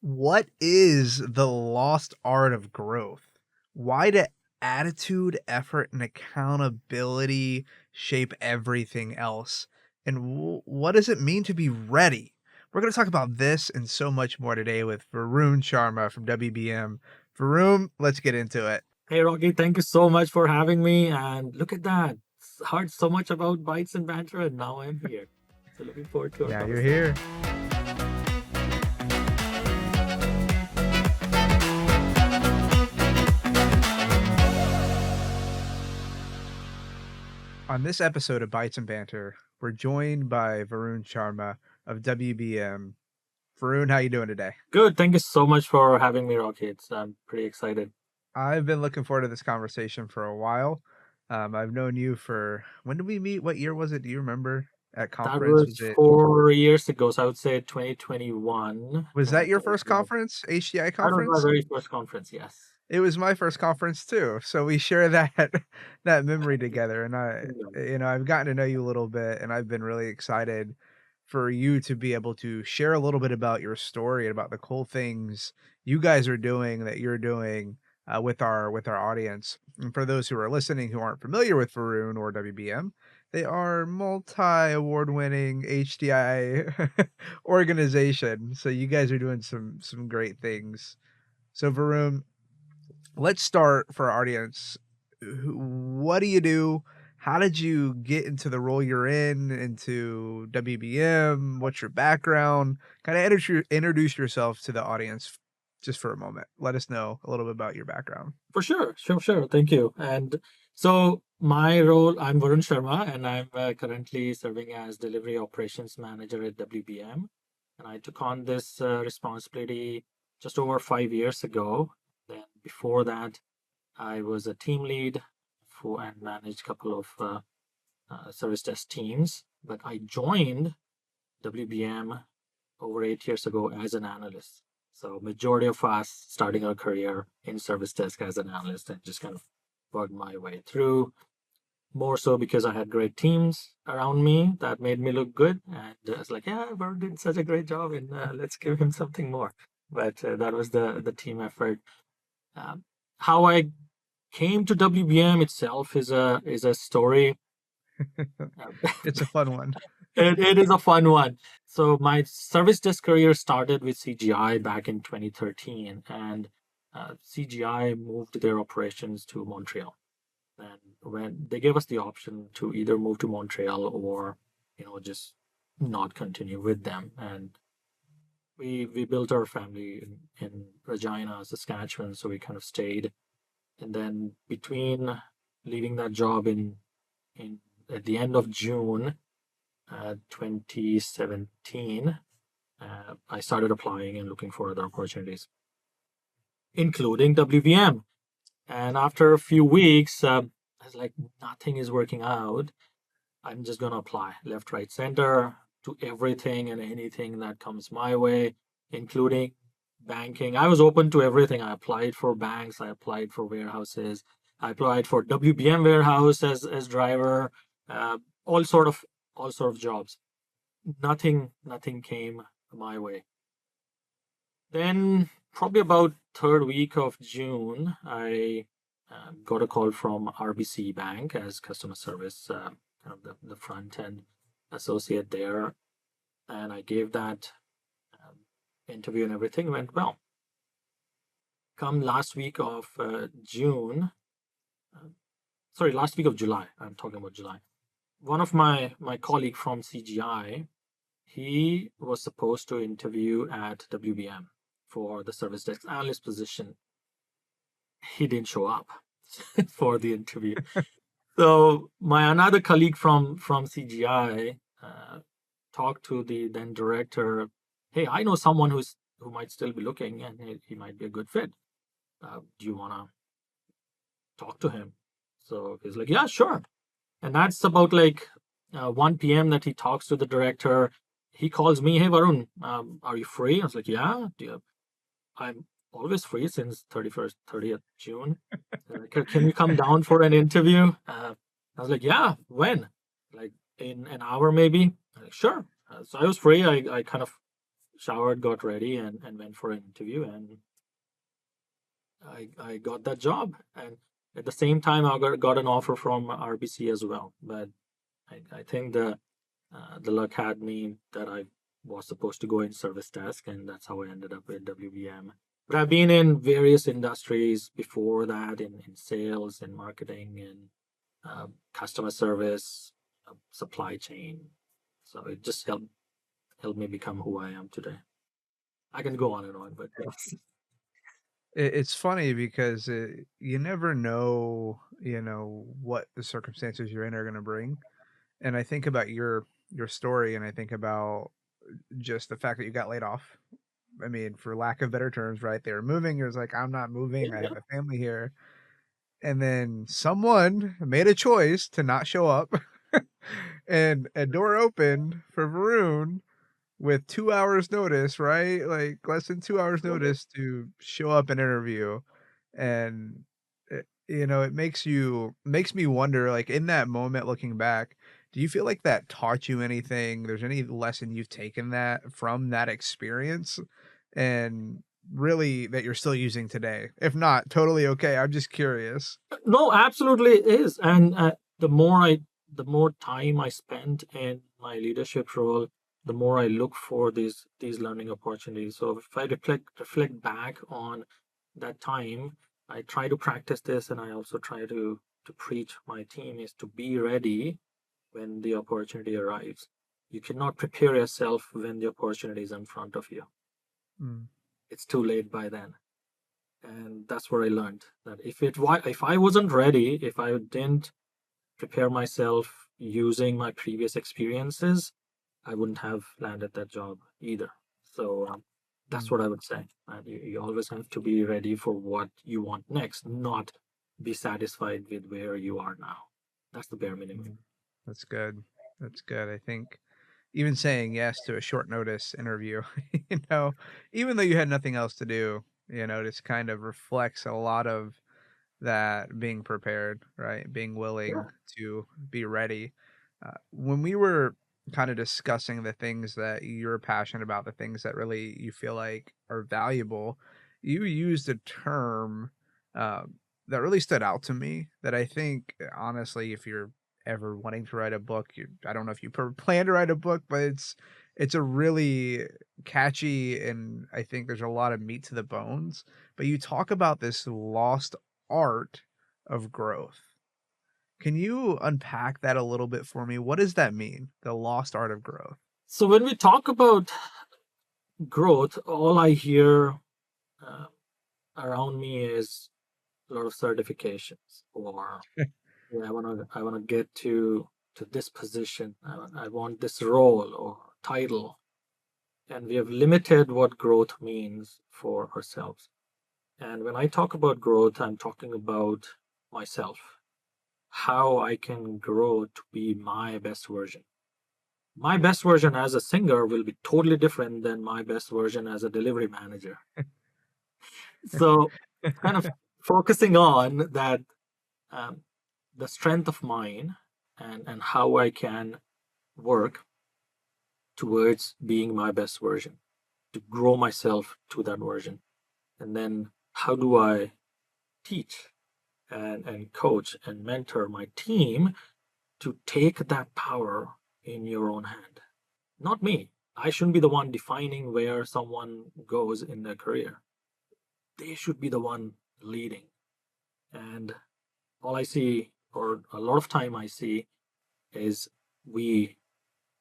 What is the lost art of growth? Why do attitude, effort, and accountability shape everything else? And what does it mean to be ready? We're going to talk about this and so much more today with Varun Sharma from WBM. Varun, let's get into it. Hey Rocky, thank you so much for having me. And look at that. Heard so much about Bytes and Banter, and now I'm here. So looking forward to our Now you're conversation. here. On this episode of Bytes and Banter, we're joined by Varun Sharma of WBM. Varun, how you doing today? Good. Thank you so much for having me, Rocky. I'm pretty excited. I've been looking forward to this conversation for a while. I've known you for when did we meet? What year was it? Do you remember? At That conference? was Was it 4 years ago, so I would say 2021. was that your first Yeah. conference? HDI That was my conference? very first conference, yes. It was my first conference too. So we share that that memory together. And I've gotten to know you a little bit and I've been really excited for you to be able to share a little bit about your story and about the cool things you guys are doing that you're doing with our audience. And for those who are listening who aren't familiar with Varun or WBM, they are multi-award winning HDI organization. So you guys are doing some great things. So Varun, let's start for our audience. What do you do? How did you get into the role you're in, into WBM? What's your background? Kind of introduce yourself to the audience just for a moment. Let us know a little bit about your background. For sure, sure. Thank you. And so my role, I'm Varun Sharma, and I'm currently serving as Delivery Operations Manager at WBM. And I took on this responsibility just over 5 years ago. Then before that, I was a team lead for and managed a couple of service desk teams. But I joined WBM over 8 years ago as an analyst. So majority of us starting our career in service desk as an analyst and just kind of worked my way through. More so because I had great teams around me that made me look good, and I was like, yeah, Bird did such a great job, and let's give him something more. But that was the team effort. How I came to WBM itself is a story. It's a fun one. It is a fun one. So my service desk career started with CGI back in 2013, and CGI moved their operations to Montreal. And when they gave us the option to either move to Montreal or, just not continue with them, and we built our family in Regina, Saskatchewan, so we kind of stayed. And then between leaving that job in at the end of June 2017, I started applying and looking for other opportunities, including WBM. And after a few weeks, I was like, nothing is working out. I'm just going to apply left, right, center to everything and anything that comes my way, including banking. I was open to everything. I applied for banks. I applied for warehouses. I applied for WBM warehouse as driver. All sort of jobs. Nothing came my way. Then probably about third week of June, I got a call from RBC Bank as customer service, kind of the front end associate there, and I gave that interview and everything went well. Come last week of last week of July. I'm talking about July. One of my colleague from CGI, he was supposed to interview at WBM for the service desk analyst position. He didn't show up for the interview. So my another colleague from CGI talked to the then director. Hey, I know someone who might still be looking, and he might be a good fit. Do you want to talk to him? So he's like, yeah, sure. And that's about like 1 p.m. that he talks to the director. He calls me, hey, Varun, are you free? I was like, yeah. I'm always free since 30th June. Can you come down for an interview? I was like, yeah, when? Like in an hour maybe? I'm like, sure. So I was free. I kind of showered, got ready, and went for an interview, and I got that job. And at the same time, I got an offer from RBC as well. But I think the luck had me that I was supposed to go in service desk, and that's how I ended up with WBM. But I've been in various industries before that, in sales, in marketing, in customer service, supply chain. So it just helped me become who I am today. I can go on and on, but yes. It's funny because you never know, what the circumstances you're in are going to bring. And I think about your story, and I think about just the fact that you got laid off. I mean, for lack of better terms, right? They were moving. You're like, I'm not moving. I have Yeah. a family here. And then someone made a choice to not show up, and a door opened for Varun with 2 hours notice, right? Like less than 2 hours notice to show up and interview. And it makes me wonder, like in that moment looking back, do you feel like that taught you anything? There's any lesson you've taken that from that experience, and really that you're still using today? If not, totally okay. I'm just curious. No, absolutely it is. And the more time I spend in my leadership role, the more I look for these learning opportunities. So if I reflect back on that time, I try to practice this, and I also try to preach my team is to be ready when the opportunity arrives. You cannot prepare yourself when the opportunity is in front of you. Mm, It's too late by then. And that's what I learned, that if I wasn't ready, if I didn't prepare myself using my previous experiences, I wouldn't have landed that job either. So that's mm, what I would say. And you always have to be ready for what you want next, not be satisfied with where you are now. That's the bare minimum. mm. That's good. That's good. I think even saying yes to a short notice interview, you know, even though you had nothing else to do, just kind of reflects a lot of that being prepared, right? Being willing Yeah. to be ready. When we were kind of discussing the things that you're passionate about, the things that really you feel like are valuable, you used a term that really stood out to me that I think, honestly, if you're ever wanting to write a book, I don't know if you plan to write a book, but it's a really catchy, and I think there's a lot of meat to the bones. But you talk about this lost art of growth. Can you unpack that a little bit for me? What does that mean? The lost art of growth. So when we talk about growth, all I hear uh, around me is a lot of certifications, or yeah, I wanna get to this position. I want this role or title, and we have limited what growth means for ourselves. And when I talk about growth, I'm talking about myself, how I can grow to be my best version. My best version as a singer will be totally different than my best version as a delivery manager. So, kind of focusing on that, um, the strength of mine, and how I can work towards being my best version, to grow myself to that version. And then how do I teach and coach and mentor my team to take that power in your own hand? Not me. I shouldn't be the one defining where someone goes in their career. They should be the one leading. And all I see, or a lot of time I see, is we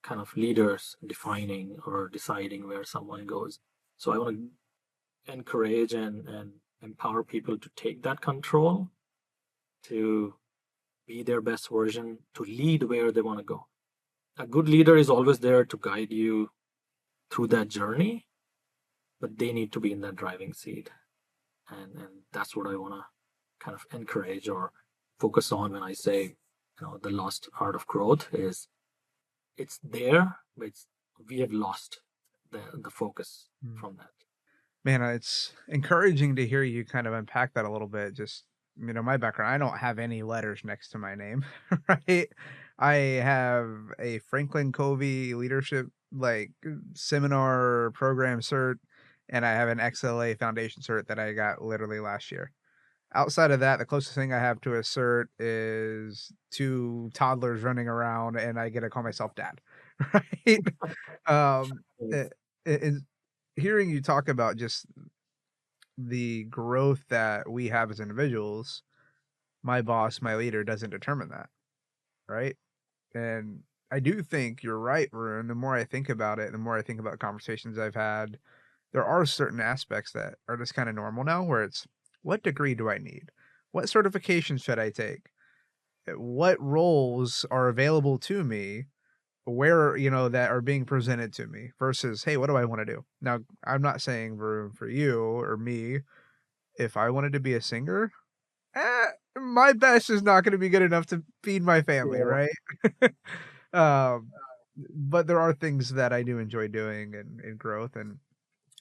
kind of leaders defining or deciding where someone goes. So I want to encourage and empower people to take that control, to be their best version, to lead where they want to go. A good leader is always there to guide you through that journey, but they need to be in that driving seat. And that's what I want to kind of encourage or focus on when I say, the lost art of growth is, it's there, but we have lost the focus Mm. from that. Man, it's encouraging to hear you kind of unpack that a little bit. Just, my background, I don't have any letters next to my name, right? I have a Franklin Covey leadership like seminar program cert, and I have an XLA foundation cert that I got literally last year. Outside of that, the closest thing I have to a cert is 2 toddlers running around, and I get to call myself dad, right? Um, Yes, a and hearing you talk about just the growth that we have as individuals, my boss, my leader doesn't determine that, right? And I do think you're right, Varun. The more I think about it, the more I think about conversations I've had, there are certain aspects that are just kind of normal now where it's what degree do I need? What certifications should I take? What roles are available to me? Where, that are being presented to me versus, hey, what do I want to do? Now, I'm not saying Varun for you or me, if I wanted to be a singer, my best is not gonna be good enough to feed my family, yeah, right? Um, but there are things that I do enjoy doing in growth, and,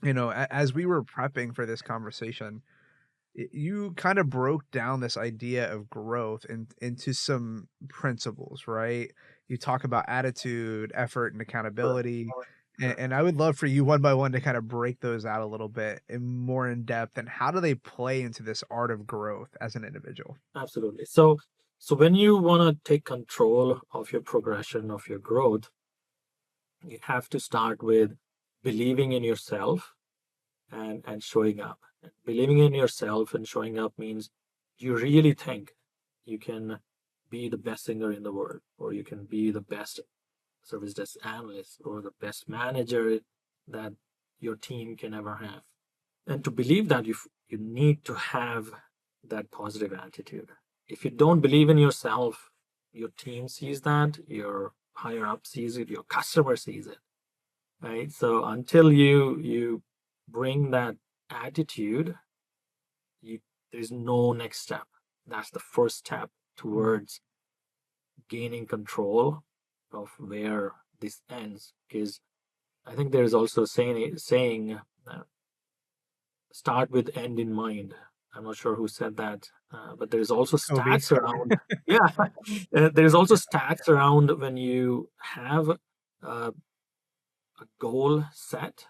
as we were prepping for this conversation, you kind of broke down this idea of growth into some principles, right? You talk about attitude, effort, and correct, accountability. And correct. I would love for you one by one to kind of break those out a little bit and more in depth. And how do they play into this art of growth as an individual? Absolutely. So when you want to take control of your progression, of your growth, you have to start with believing in yourself and showing up. And believing in yourself and showing up means you really think you can be the best singer in the world, or you can be the best service desk analyst, or the best manager that your team can ever have. And to believe that, you need to have that positive attitude. If you don't believe in yourself, your team sees that, your higher up sees it, your customer sees it, right? So until you bring that attitude, you there's no next step. That's the first step towards gaining control of where this ends. Because I think there's also saying start with end in mind. I'm not sure who said that, but there's also Kobe. stats around. Yeah, there's also stats around when you have a goal set,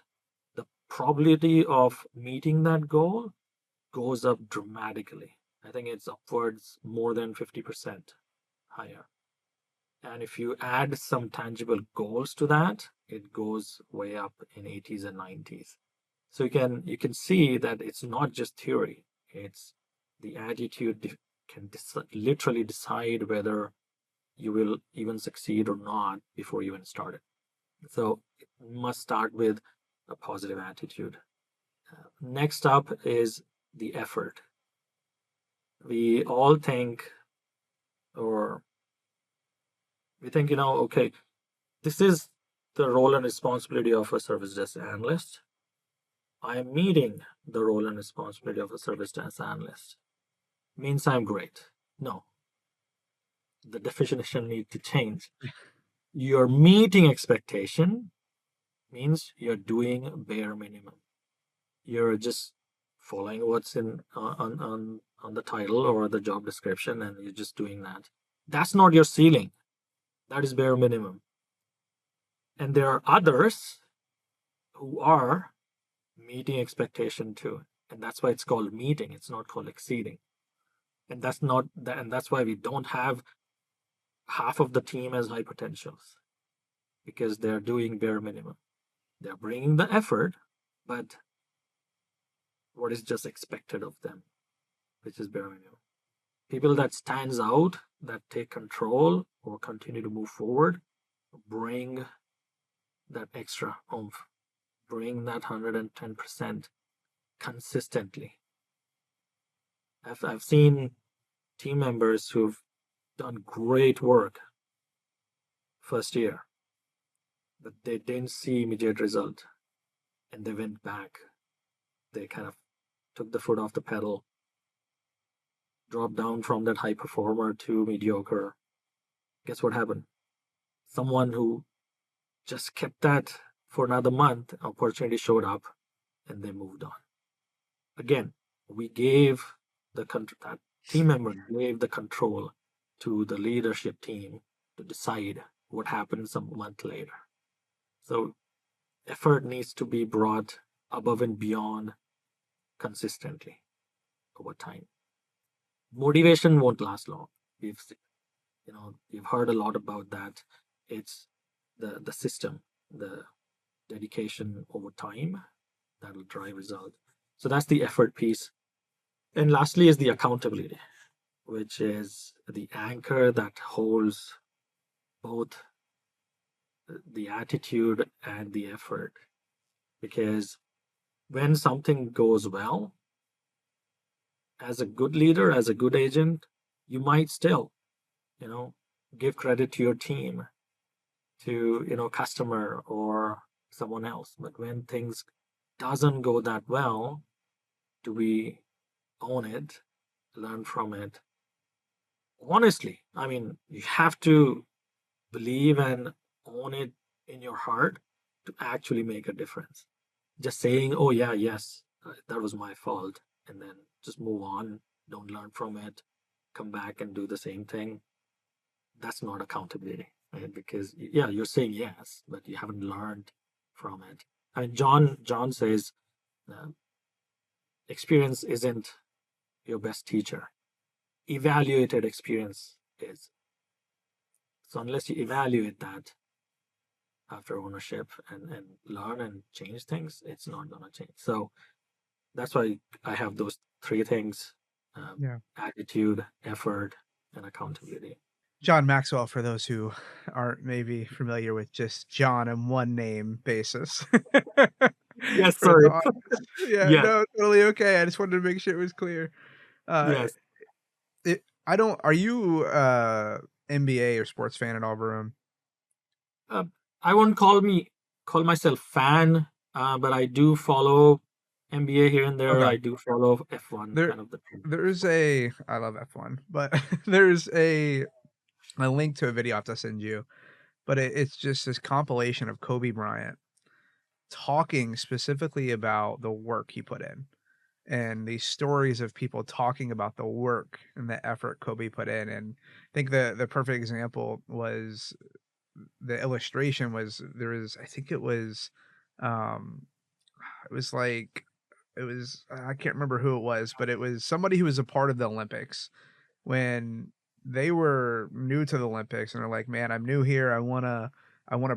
the probability of meeting that goal goes up dramatically. I think it's upwards more than 50% higher. And if you add some tangible goals to that, it goes way up in 80s and 90s. So you can see that it's not just theory. It's the attitude can literally decide whether you will even succeed or not before you even start it. So it must start with a positive attitude. Next up is the effort. We all think, or we think, okay, this is the role and responsibility of a service desk analyst. I am meeting the role and responsibility of a service desk analyst. Means I'm great. No, the definition needs to change. You're meeting expectation means you're doing bare minimum. You're just following what's in on the title or the job description, and you're just doing that. That's not your ceiling. That is bare minimum. And there are others who are meeting expectation too, and that's why it's called meeting. It's not called exceeding. And that's not that, and that's why we don't have half of the team as high potentials, because they're doing bare minimum. They're bringing the effort, but what is just expected of them, which is bare minimum. People that stands out, that take control or continue to move forward, bring that extra oomph, bring that 110% consistently. I've seen team members who've done great work first year, but they didn't see immediate result, and they went back. They kind of took the foot off the pedal, dropped down from that high performer to mediocre. Guess what happened? Someone who just kept that for another month, opportunity showed up, and they moved on. Again, we gave that team member gave the control to the leadership team to decide what happens a month later. So effort needs to be brought above and beyond consistently over time. Motivation won't last long. We've you've heard a lot about that. It's the system, the dedication over time that will drive result. So that's the effort piece. And lastly is the accountability, which is the anchor that holds both the attitude and the effort. Because when something goes well, as a good leader, as a good agent, you might still, you know, give credit to your team, to, customer or someone else. But when things doesn't go that well, do we own it, learn from it? Honestly, I mean, you have to believe and own it in your heart to actually make a difference. Just saying, oh, yeah, yes, that was my fault, and then just move on, don't learn from it, come back and do the same thing. That's not accountability, right? Because, yeah, you're saying yes, but you haven't learned from it. And John says, uh, experience isn't your best teacher. Evaluated experience is. So unless you evaluate that after ownership and learn and change things, it's not going to change. So that's why I have those three things: Yeah. attitude, effort, and accountability. John Maxwell, for those who aren't maybe familiar with just John and one name basis. Yes, For the sorry. audience. Yeah, Yes, no, totally okay. I just wanted to make sure it was clear. Uh, yes. I don't are you, NBA or sports fan at all, Varun? Uh, I won't call myself fan, but I do follow NBA here and there. Okay. I do follow F1 There kind of the thing. there's a I love F1, but there's a link to a video I have to send you, but it's just this compilation of Kobe Bryant talking specifically about the work he put in, and these stories of people talking about the work and the effort Kobe put in. And I think the perfect example was the illustration was there was I think um it was like it was I can't remember who it was, but it was somebody who was a part of the Olympics when they were new to the Olympics, and they're like, "Man, I'm new here. I wanna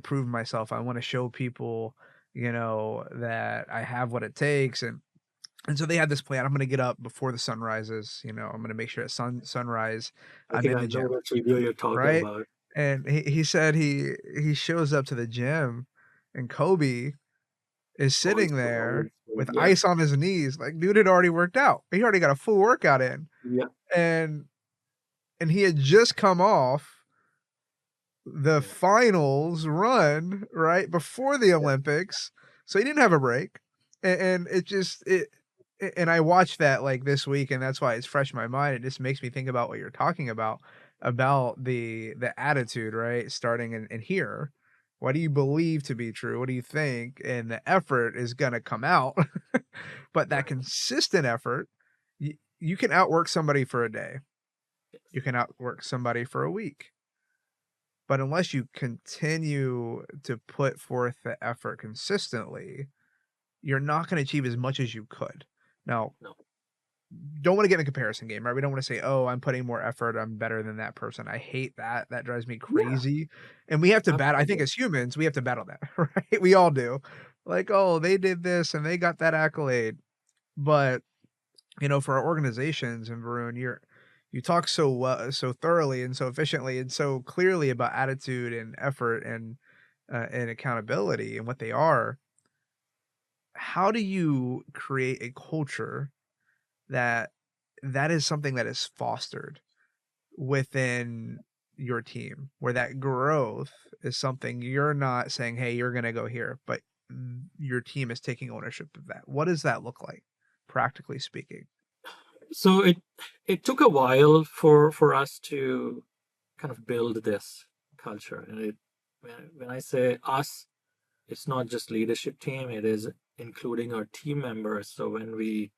prove myself. I wanna show people, that I have what it takes." And so they had this plan. I'm gonna get up before the sun rises. I'm gonna make sure at sunrise I I'm think in I the know gym, which video you're talking right? about. And he said he shows up to the gym, and Kobe is Oh, sitting it's there with yeah, ice on his knees. Like, dude had already worked out. He already got a full workout in, yeah, and he had just come off the yeah, finals run right before the yeah, Olympics, so he didn't have a break. And it just it and I watched that like this week, and that's why it's fresh in my mind. It just makes me think about what you're talking about the attitude, right? Starting in here. What do you believe to be true? What do you think? And the effort is gonna come out. But that right. consistent effort, you can outwork somebody for a day. Yes, You can outwork somebody for a week. But unless you continue to put forth the effort consistently, you're not gonna achieve as much as you could. Now, no, don't wanna get in a comparison game, right? We don't wanna say, "Oh, I'm putting more effort, I'm better than that person." I hate that, that drives me yeah, crazy, and we have to battle I think absolutely. as humans, we have to battle that, right? We all do. Like, "Oh, they did this and they got that accolade." But for our organizations, and Varun, you talk so thoroughly and so efficiently and so clearly about attitude and effort and accountability and what they are. How do you create a culture that is something that is fostered within your team, where that growth is something you're not saying, "Hey, you're gonna go here," but your team is taking ownership of that? What does that look like, practically speaking? So it took a while for us to kind of build this culture, and when I say us, it's not just leadership team, it is including our team members. So when we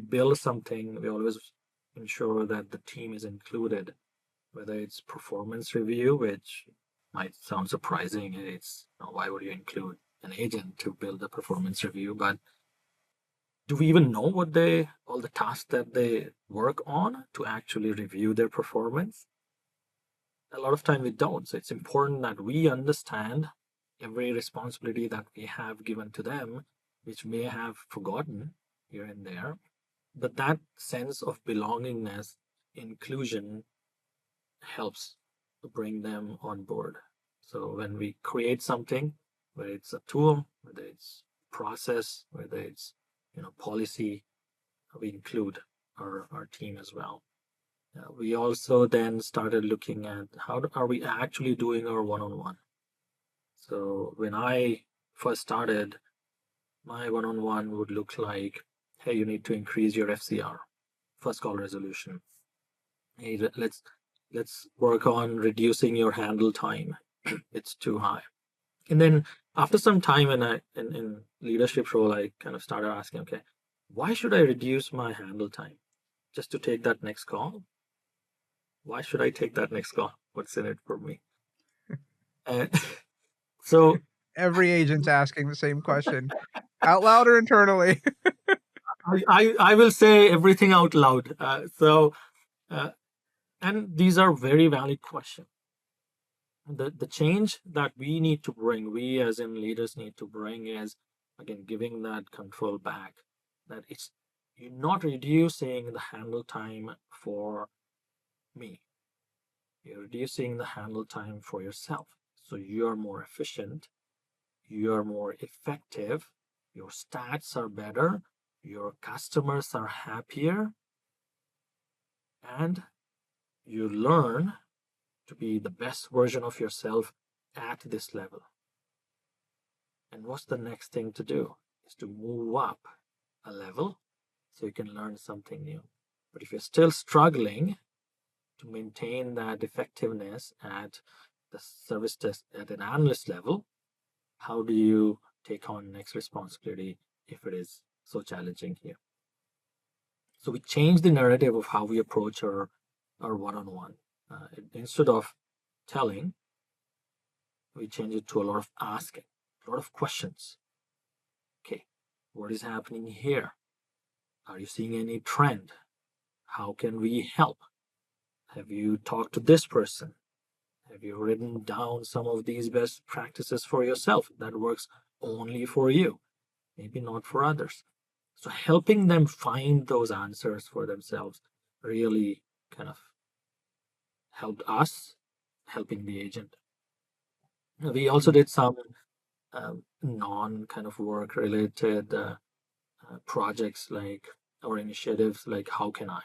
build something, we always ensure that the team is included, whether it's performance review, which might sound surprising. It's, why would you include an agent to build a performance review? But do we even know all the tasks that they work on to actually review their performance? A lot of time we don't. So it's important that we understand every responsibility that we have given to them, which may have forgotten here and there. But that sense of belongingness, inclusion, helps to bring them on board. So when we create something, whether it's a tool, whether it's process, whether it's policy, we include our team as well. We also then started looking at are we actually doing our one-on-one. So when I first started, my one-on-one would look like, hey, you need to increase your FCR, first call resolution. Hey, let's work on reducing your handle time. It's too high. And then after some time in leadership role, I kind of started asking, okay, why should I reduce my handle time? Just to take that next call? Why should I take that next call? What's in it for me? And so Every agent's asking the same question out loud or internally. I will say everything out loud. Uh, and these are very valid questions. The change that we need to bring, we as in leaders need to bring, is again giving that control back. That it's you're not reducing the handle time for me. You're reducing the handle time for yourself. So you're more efficient, you're more effective, your stats are better, your customers are happier, and you learn to be the best version of yourself at this level. And what's the next thing to do? Is to move up a level so you can learn something new. But if you're still struggling to maintain that effectiveness at the service desk at an analyst level, how do you take on next responsibility if it is so challenging here? So we change the narrative of how we approach our one-on-one. Instead of telling, we change it to a lot of asking, a lot of questions. Okay, what is happening here? Are you seeing any trend? How can we help? Have you talked to this person? Have you written down some of these best practices for yourself that works only for you, maybe not for others? So helping them find those answers for themselves really kind of helped us, helping the agent. We also did some non kind of work related projects like or initiatives like how can I?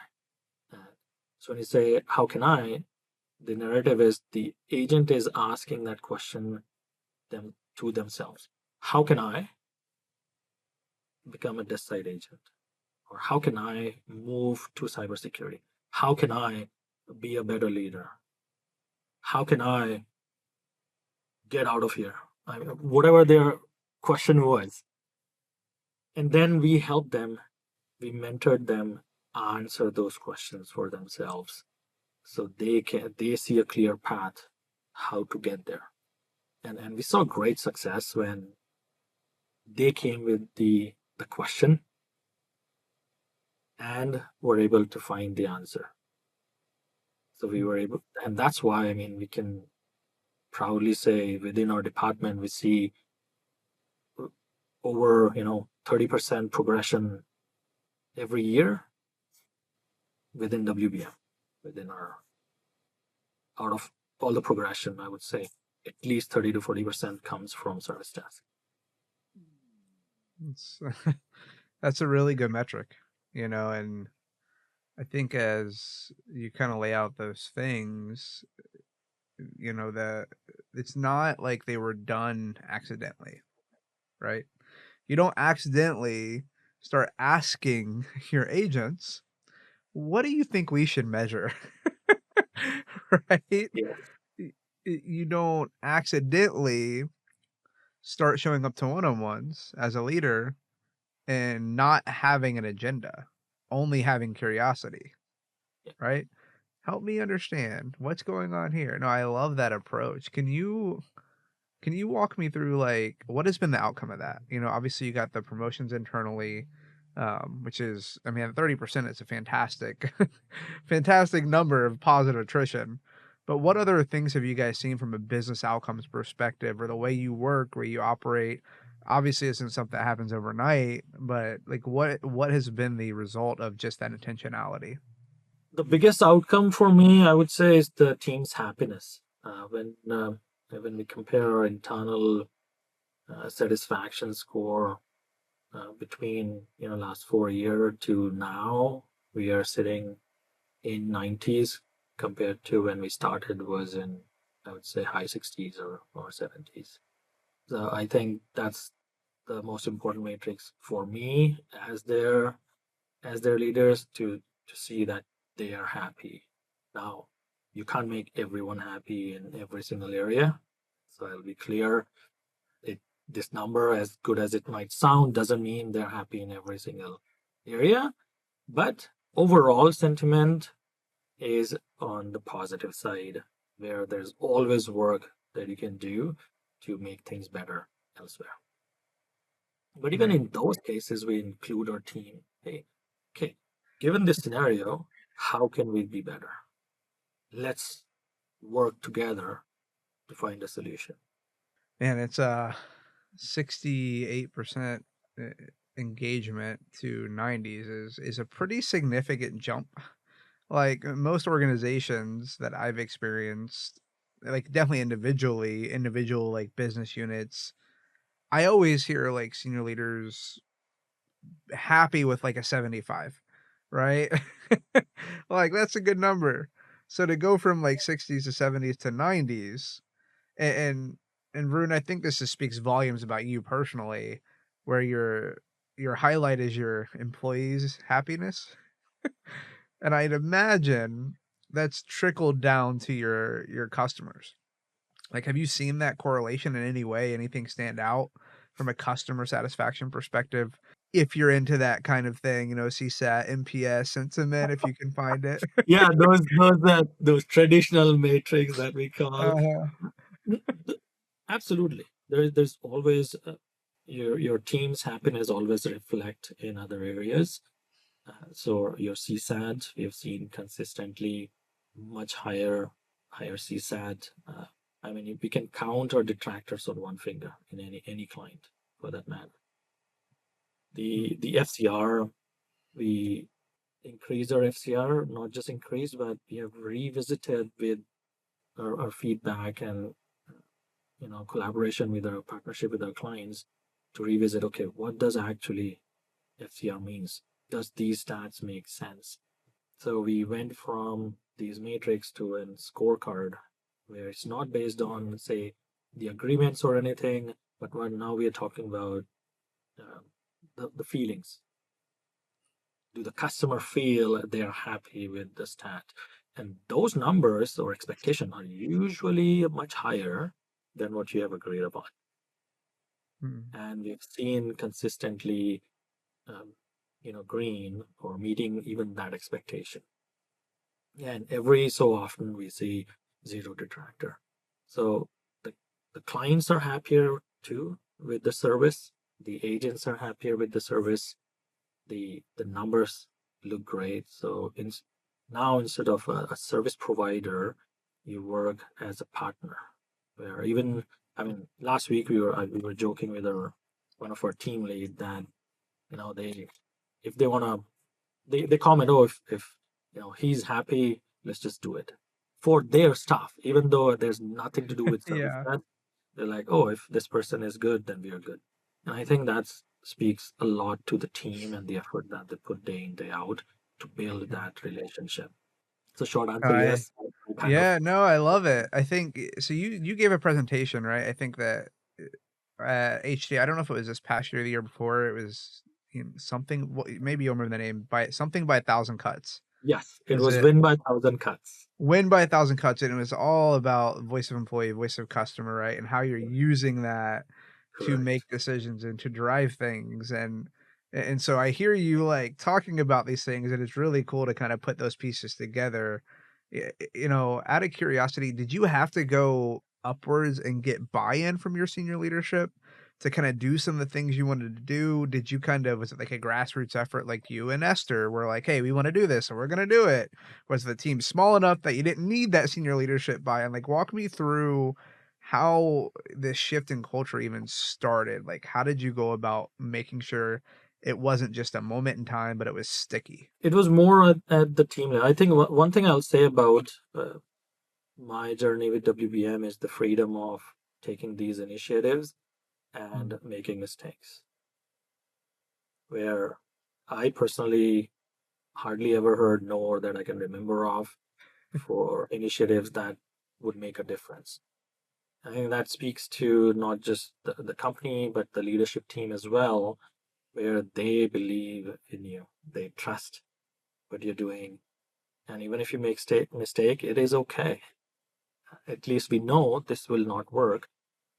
So when you say how can I, the narrative is the agent is asking that question to themselves. How can I become a desk side agent? Or how can I move to cybersecurity? How can I be a better leader? How can I get out of here? I mean, whatever their question was. And then we helped them, we mentored them answer those questions for themselves so they see a clear path how to get there. And we saw great success when they came with the question and were able to find the answer. So we were able, and that's why, I mean, we can proudly say within our department, we see over, 30% progression every year within WBM, within out of all the progression, I would say at least 30 to 40% comes from service desk. It's, that's a really good metric, and I think as you kind of lay out those things, that it's not like they were done accidentally, right? You don't accidentally start asking your agents, what do you think we should measure? Right? Yeah. You don't accidentally start showing up to one-on-ones as a leader and not having an agenda, only having curiosity, Yeah. right? help me understand what's going on here. No, I love that approach. Can you walk me through, like, what has been the outcome of that? You know, obviously you got the promotions internally, which is, I mean, 30% is a fantastic, fantastic number of positive attrition. But what other things have you guys seen from a business outcomes perspective or the way you work, where you operate? Obviously, this isn't something that happens overnight, but like what has been the result of just that intentionality? The biggest outcome for me, I would say, is the team's happiness. When we compare our internal satisfaction score between last 4 year to now, we are sitting in 90s compared to when we started was in, I would say, high 60s or 70s. So I think that's the most important matrix for me as their leaders to see that they are happy. Now, you can't make everyone happy in every single area. So I'll be clear. It this number, as good as it might sound, doesn't mean they're happy in every single area. But overall sentiment is on the positive side, where there's always work that you can do to make things better elsewhere. But even Right. in those cases, we include our team. Hey, okay, given this scenario, how can we be better? Let's work together to find a solution. And it's 68% engagement to 90s is a pretty significant jump. Like most organizations that I've experienced, like definitely individual like business units, I always hear like senior leaders happy with like a 75, right? Like that's a good number. So to go from like 60s to 70s to 90s, and and Varun, I think this just speaks volumes about you personally, where your highlight is your employees' happiness, and I'd imagine that's trickled down to your customers. Like, have you seen that correlation in any way? Anything stand out from a customer satisfaction perspective? If you're into that kind of thing, you know, CSAT, NPS, sentiment, if you can find it. Yeah, those traditional matrix that we call. Uh-huh. Absolutely. There's always your team's happiness always reflect in other areas. So your CSAT, we have seen consistently much higher CSAT. I mean, we can count our detractors on one finger in any client for that matter. The FCR, we increase our FCR, not just increased, but we have revisited with our feedback and collaboration with our partnership with our clients to revisit. Okay, what does actually FCR means? Does these stats make sense? So we went from these matrix to a scorecard where it's not based on, say, the agreements or anything, but now we are talking about uh, the feelings. Do the customer feel they're happy with the stat? And those numbers or expectation are usually much higher than what you have agreed upon. Mm. And we've seen consistently, um, green or meeting even that expectation. And every so often we see zero detractor. So the, the clients are happier too with the service. The agents are happier with the service. The numbers look great. So now instead of a service provider, you work as a partner. Where even I mean, last week we were joking with our one of our team lead that they if they wanna they comment, oh, if he's happy, let's just do it for their staff, even though there's nothing to do with service. Yeah. That they're like, oh, if this person is good, then we are good. And I think that speaks a lot to the team and the effort that they put day in, day out to build that relationship. So short answer, I yes, I kind of. Yeah, no, I love it. I think so you gave a presentation, right? I think that HDI, I don't know if it was this past year or the year before, it was, something, maybe you remember the name, by something by 1,000 cuts. Yes, it Is was it win by 1,000 cuts. Win by 1,000 cuts, and it was all about voice of employee, voice of customer, right? And how you're using that to Correct. make decisions and to drive things, and so I hear you, like, talking about these things, and it's really cool to kinda put those pieces together, You know, out of curiosity, did you have to go upwards and get buy-in from your senior leadership to kinda do some of the things you wanted to do? Did you kind of was it like a grassroots effort like you and Esther were like, "Hey, we wanna do this, and we're gonna do it." Was the team small enough that you didn't need that senior leadership buy-in? Like, walk me through how this shift in culture even started. Like, how did you go about making sure it wasn't just a moment in time, but it was sticky? It was more at the team level. I think one thing I'll say about my journey with WBM is the freedom of taking these initiatives Mm. and making mistakes. Where I personally hardly ever heard no or that I can remember of for initiatives that would make a difference. I think that speaks to not just the company, but the leadership team as well, where they believe in you. They trust what you're doing. And even if you make mistake, it is okay. At least we know this will not work,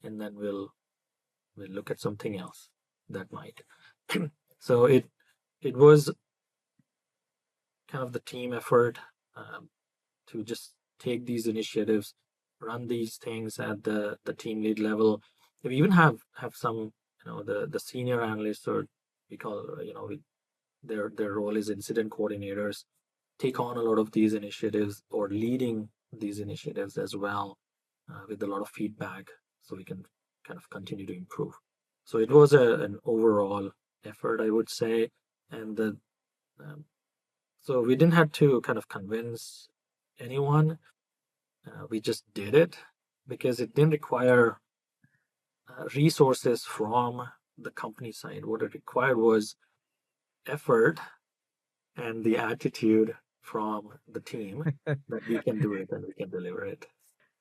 and then we'll look at something else that might. So it was kind of the team effort, um, to just take these initiatives, run these things at the team lead level. We even have some, the senior analysts, or we call, their role is incident coordinators, take on a lot of these initiatives or leading these initiatives as well, with a lot of feedback, so we can kind of continue to improve. So it was an overall effort, I would say. And um, so we didn't have to kind of convince anyone. We just did it because it didn't require resources from the company side. What it required was effort and the attitude from the team that we can do it and we can deliver it.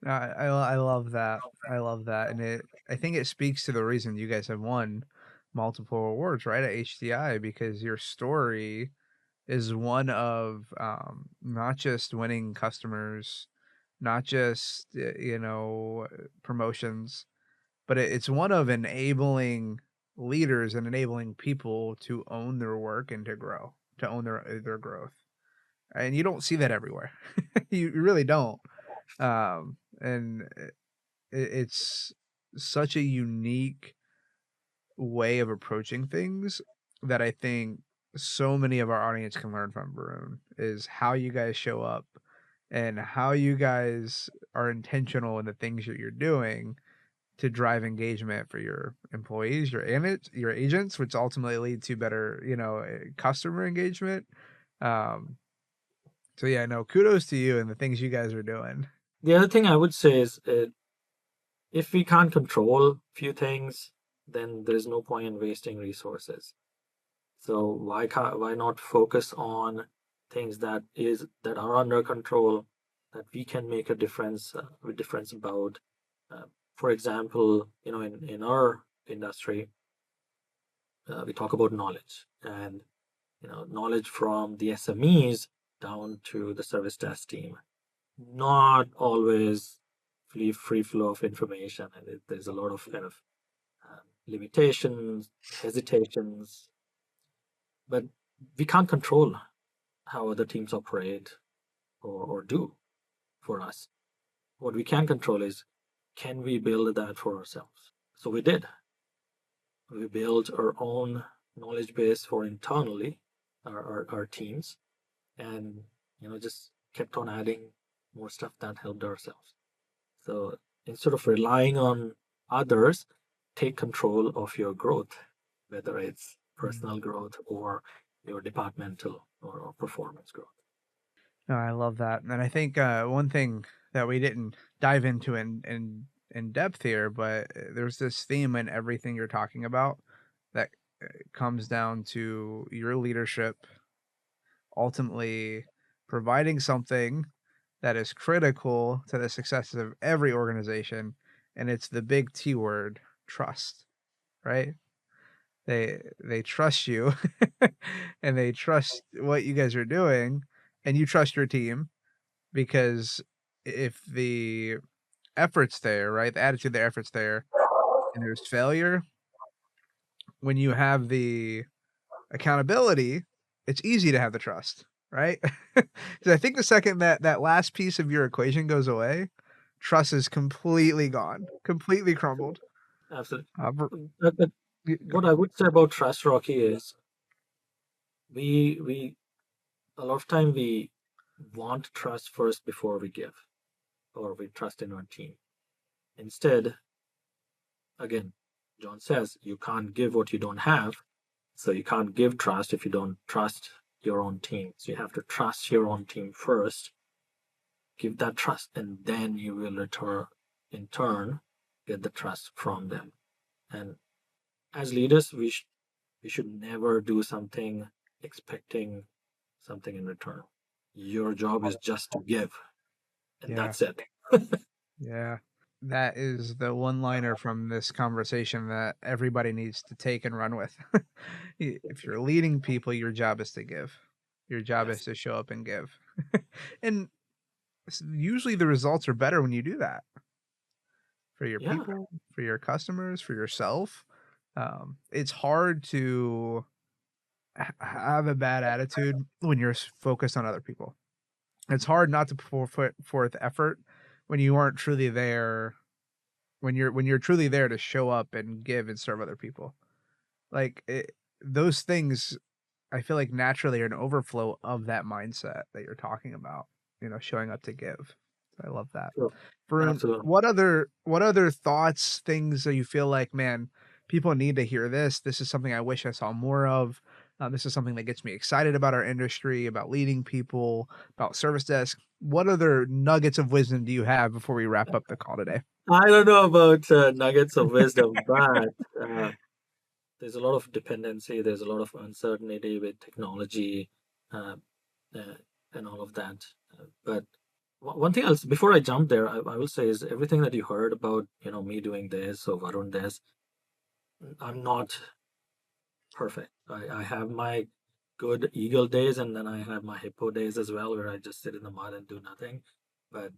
I love that. I love that, and I think it speaks to the reason you guys have won multiple awards, right, at HDI because your story is one of, not just winning customers, not just, promotions, but it's one of enabling leaders and enabling people to own their work and to grow, to own their growth, and you don't see that everywhere. You really don't, and it's such a unique way of approaching things that I think so many of our audience can learn from, Varun, is how you guys show up and how you guys are intentional in the things that you're doing to drive engagement for your employees, your agents, which ultimately lead to better, customer engagement. Um, so yeah, no, kudos to you and the things you guys are doing. The other thing I would say is, if we can't control few things, then there's no point in wasting resources. So why not focus on things that are under control, that we can make a difference about. Uh, for example, in our industry, we talk about knowledge, and knowledge from the SMEs down to the service desk team. Not always free flow of information, and there's a lot of kind of limitations, hesitations, but we can't control how other teams operate or do for us. What we can control is, can we build that for ourselves? So we did. We built our own knowledge base for internally our teams, and just kept on adding more stuff that helped ourselves. So instead of relying on others, take control of your growth, whether it's Mm. personal growth or your departmental or performance growth. No, I love that, and I think, one thing that we didn't dive into in depth here, but, there's this theme in everything you're talking about that, comes down to your leadership ultimately providing something that is critical to the success of every organization, and it's the big T word, trust, right? They trust you, and they trust what you guys are doing, and you trust your team because if the effort's there, right, the attitude, the effort's there, and there's failure, when you have the accountability, it's easy to have the trust. right? 'Cause I think the second that that last piece of your equation goes away, trust is completely gone, completely crumbled. Absolutely. Ver But y go what I would say about trust, Rocky, is we a lot of time we want trust first before we give, or we trust in our team. Instead, again, John says you can't give what you don't have. So you can't give trust if you don't trust your own team. So you have to trust your own team first, give that trust, and then you will return, in turn, get the trust from them. And as leaders, we should never do something expecting something in return. Your job is just to give, and Yeah, that's it. yeah. That is the one-liner from this conversation that everybody needs to take and run with. If you're leading people, your job is to give. Your job is Yes. to show up and give. And usually the results are better when you do that for your Yeah. people, for your customers, for yourself. It's hard to have a bad attitude when you're focused on other people. It's hard not to put forth effort when you aren't truly there, when you're truly there to show up and give and serve other people. Like those things, I feel like naturally are an overflow of that mindset that you're talking about. Showing up to give. I love that. Sure. Varun, Absolutely. what other thoughts, things that you feel like, man, people need to hear this. This is something I wish I saw more of. This is something that gets me excited about our industry, about leading people, about service desk. What other nuggets of wisdom do you have before we wrap up the call today? I don't know about nuggets of wisdom, but there's a lot of dependency, there's a lot of uncertainty with technology, uh, uh, and all of that. But one thing else, before I jump there, I will say is everything that you heard about, me doing this or Varun this, I'm not perfect. I have my good eagle days, and then I have my hippo days as well, where I just sit in the mud and do nothing. But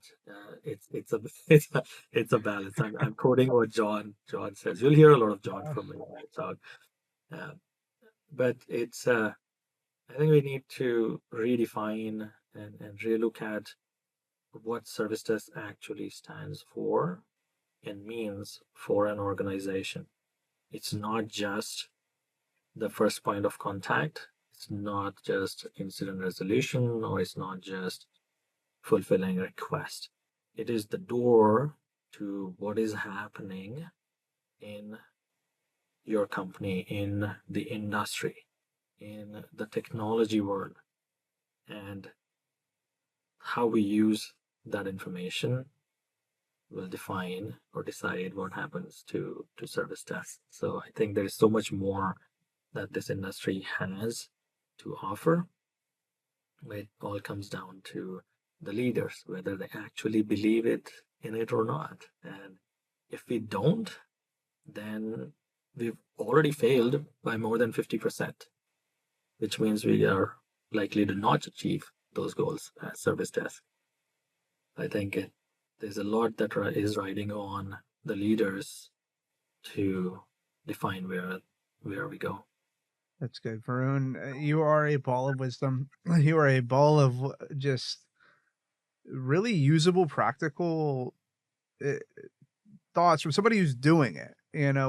it's a it's a balance. I'm quoting what John says. You'll hear a lot of John from me when I talk. Uh, but I think we need to redefine and relook at what service desk actually stands for and means for an organization. It's not just the first point of contact. It's not just incident resolution, or it's not just fulfilling a request. It is the door to what is happening in your company, in the industry, in the technology world, and how we use that information will define or decide what happens to service desk. So I think there is so much more that this industry has to offer. It all comes down to the leaders, whether they actually believe in it or not. And if we don't, then we've already failed by more than 50%, which means we are likely to not achieve those goals as service desk. I think there's a lot that is riding on the leaders to define where we go. That's good, Varun. You are a ball of wisdom. You are a ball of just really usable, practical uh, thoughts from somebody who's doing it.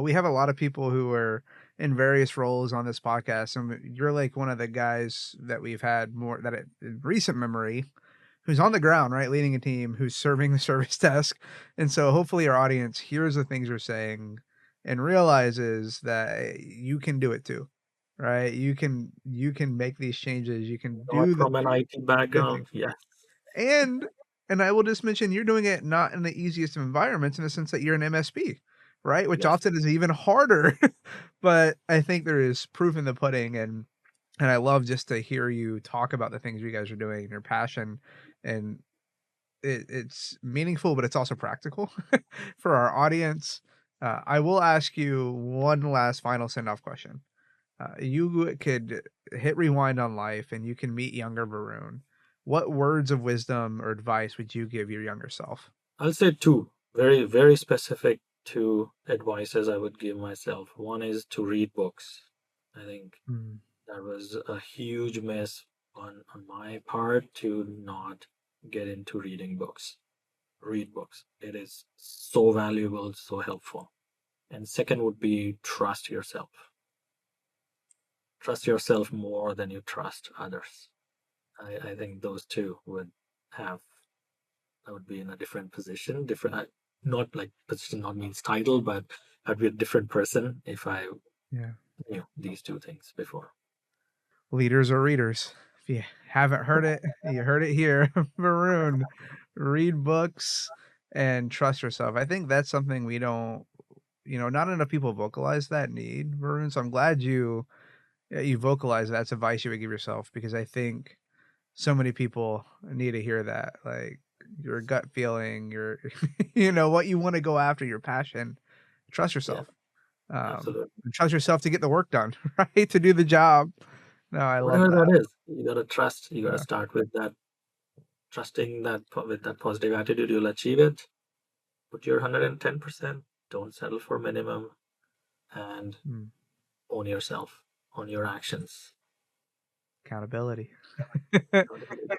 We have a lot of people who are in various roles on this podcast, and you're like one of the guys that we've had more that in recent memory who's on the ground, right, leading a team, who's serving the service desk. And so hopefully our audience hears the things you're saying and realizes that you can do it too. Right? You can make these changes. You can Not do from an IT the things. background, yes, And I will just mention you're doing it not in the easiest of environments in the sense that you're an MSP, right? Which yes, often is even harder. But I think there is proof in the pudding, and I love just to hear you talk about the things you guys are doing, your passion, and it's meaningful, but it's also practical for our audience. I will ask you one last final send off question. You could hit rewind on life and you can meet younger Varun. What words of wisdom or advice would you give your younger self? I'll say two very, very specific two advices I would give myself. One is to read books. I think Mm, that was a huge miss on my part to not get into reading books. Read books. It is so valuable, so helpful. And second would be trust yourself. Trust yourself more than you trust others. I think those two would have, I would be in a different position, different, not like position, not means title, but I'd be a different person if I Yeah. knew these two things before. Leaders are readers. If you haven't heard it, you heard it here. Varun, read books and trust yourself. I think that's something we don't, not enough people vocalize that need, Varun. So I'm glad you vocalize that's advice you would give yourself, because I think so many people need to hear that. Like your gut feeling, your what you want to go after, your passion. Trust Yeah, yourself. absolutely. Trust yourself to get the work done, right? To do the job. No, I love Whatever that. that is, you gotta trust. You gotta Yeah. start with that, trusting that with that positive attitude, you'll achieve it. Put your 110%. Don't settle for minimum, and Mm, own yourself, own your actions. accountability.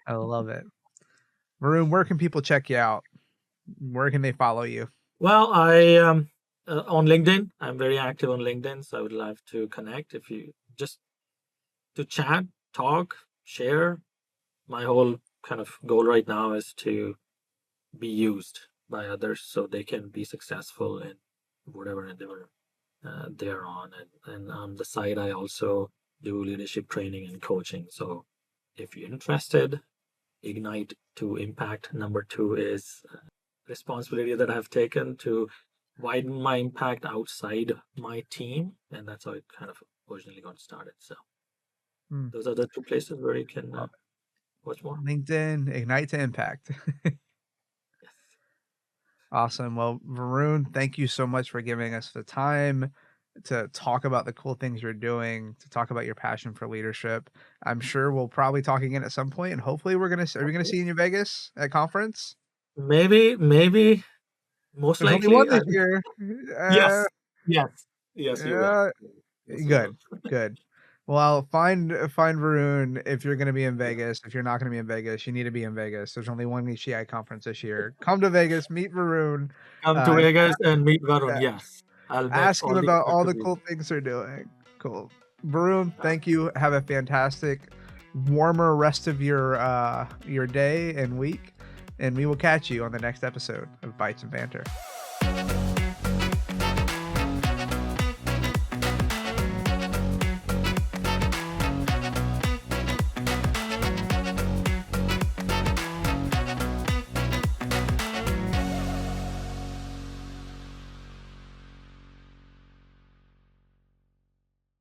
I love it. Varun, where can people check you out? Where can they follow you? Well, I on LinkedIn. I'm very active on LinkedIn, so I would love to connect. If you just to chat, talk, share. My whole kind of goal right now is to be used by others so they can be successful in whatever endeavor they're on. And on the side, I also do leadership training and coaching. So if you're interested, Ignite to Impact number 2 is responsibility that I've taken to widen my impact outside my team. And that's how it kind of originally got started. So Mm, those are the two places where you can love watch more. it. LinkedIn, Ignite to Impact. Yes. Awesome. Well, Varun, thank you so much for giving us the time to talk about the cool things you're doing, to talk about your passion for leadership. I'm sure we'll probably talk again at some point, and hopefully are we gonna see you in Vegas at conference? Maybe, most There's only one likely. this year. Yes, yes, yes, you will. Yeah, Yes, you will. good, good. Well, find Varun if you're gonna be in Yeah. Vegas. If you're not gonna be in Vegas, you need to be in Vegas. There's only one HDI conference this year. Come to Vegas, meet Varun, Come to and Vegas and meet Varun. Yes, I'll make ask him all the about effort all to the be cool things they're doing. Cool. Varun, there. thank you. Have a fantastic, warmer rest of your day and week, and we will catch you on the next episode of Bytes and Banter.